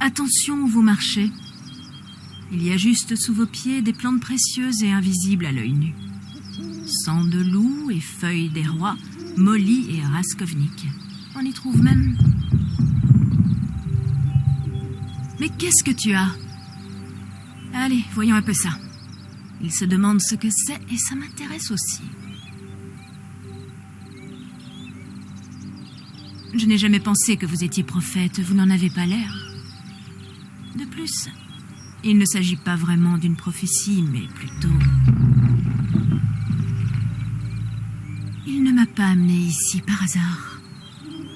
Attention où vous marchez. Il y a juste sous vos pieds des plantes précieuses et invisibles à l'œil nu. Sang de loup et feuilles des rois, molly et raskovnik. On y trouve même... Mais qu'est-ce que tu as? Allez, voyons un peu ça. Il se demande ce que c'est et ça m'intéresse aussi. Je n'ai jamais pensé que vous étiez prophète, vous n'en avez pas l'air. De plus, il ne s'agit pas vraiment d'une prophétie, mais plutôt... Il ne m'a pas amené ici par hasard,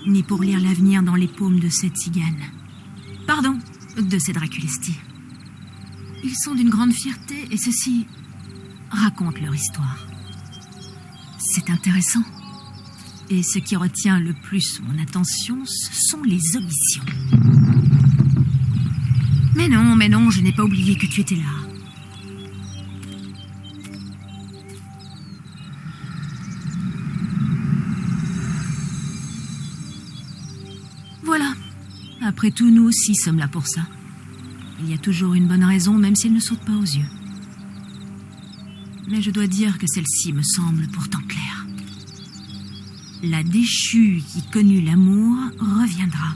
ni pour lire l'avenir dans les paumes de cette cigane. Pardon, de ces Draculesti. Ils sont d'une grande fierté et ceux-ci racontent leur histoire. C'est intéressant. Et ce qui retient le plus mon attention, ce sont les auditions. Mais non, je n'ai pas oublié que tu étais là. Voilà. Après tout, nous aussi sommes là pour ça. Il y a toujours une bonne raison, même si elle ne saute pas aux yeux. Mais je dois dire que celle-ci me semble pourtant claire. La déchue qui connut l'amour reviendra.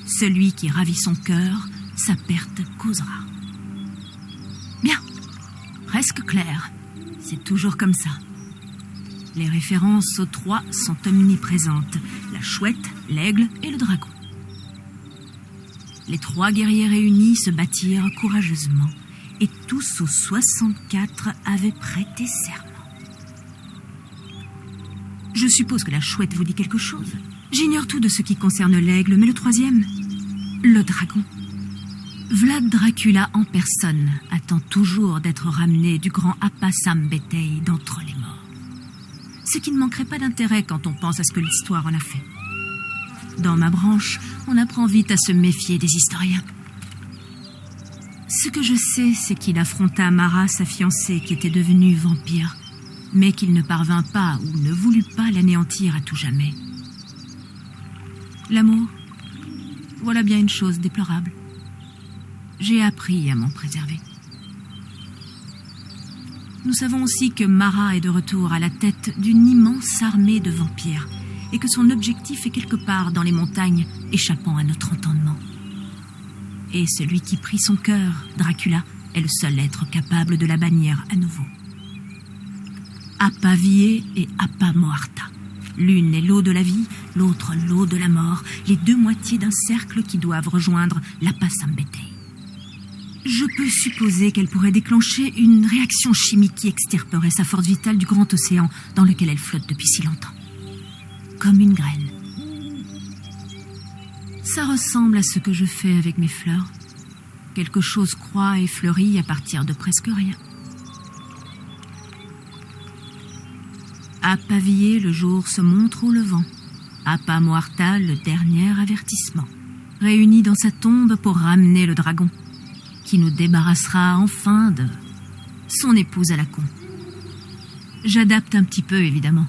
Celui qui ravit son cœur, sa perte causera. Bien, presque clair. C'est toujours comme ça. Les références aux trois sont omniprésentes. La chouette, l'aigle et le dragon. Les trois guerriers réunis se battirent courageusement. Et tous aux 64 avaient prêté serment. Je suppose que la chouette vous dit quelque chose. J'ignore tout de ce qui concerne l'aigle, mais le troisième, le dragon. Vlad Dracula en personne attend toujours d'être ramené du grand Apasambetei d'entre les morts. Ce qui ne manquerait pas d'intérêt quand on pense à ce que l'histoire en a fait. Dans ma branche, on apprend vite à se méfier des historiens. Ce que je sais, c'est qu'il affronta Mara, sa fiancée, qui était devenue vampire, mais qu'il ne parvint pas ou ne voulut pas l'anéantir à tout jamais. L'amour, voilà bien une chose déplorable. J'ai appris à m'en préserver. Nous savons aussi que Mara est de retour à la tête d'une immense armée de vampires et que son objectif est quelque part dans les montagnes, échappant à notre entendement. Et celui qui prit son cœur, Dracula, est le seul être capable de la bannir à nouveau. Appa Vie et Appa Moarta. L'une est l'eau de la vie, l'autre l'eau de la mort, les deux moitiés d'un cercle qui doivent rejoindre l'Apasambetei. Je peux supposer qu'elle pourrait déclencher une réaction chimique qui extirperait sa force vitale du grand océan dans lequel elle flotte depuis si longtemps. Comme une graine. Ça ressemble à ce que je fais avec mes fleurs. Quelque chose croît et fleurit à partir de presque rien. À Pavillé, le jour se montre au levant. Appa Moarta, le dernier avertissement. Réunis dans sa tombe pour ramener le dragon, qui nous débarrassera enfin de son épouse à la con. J'adapte un petit peu, évidemment.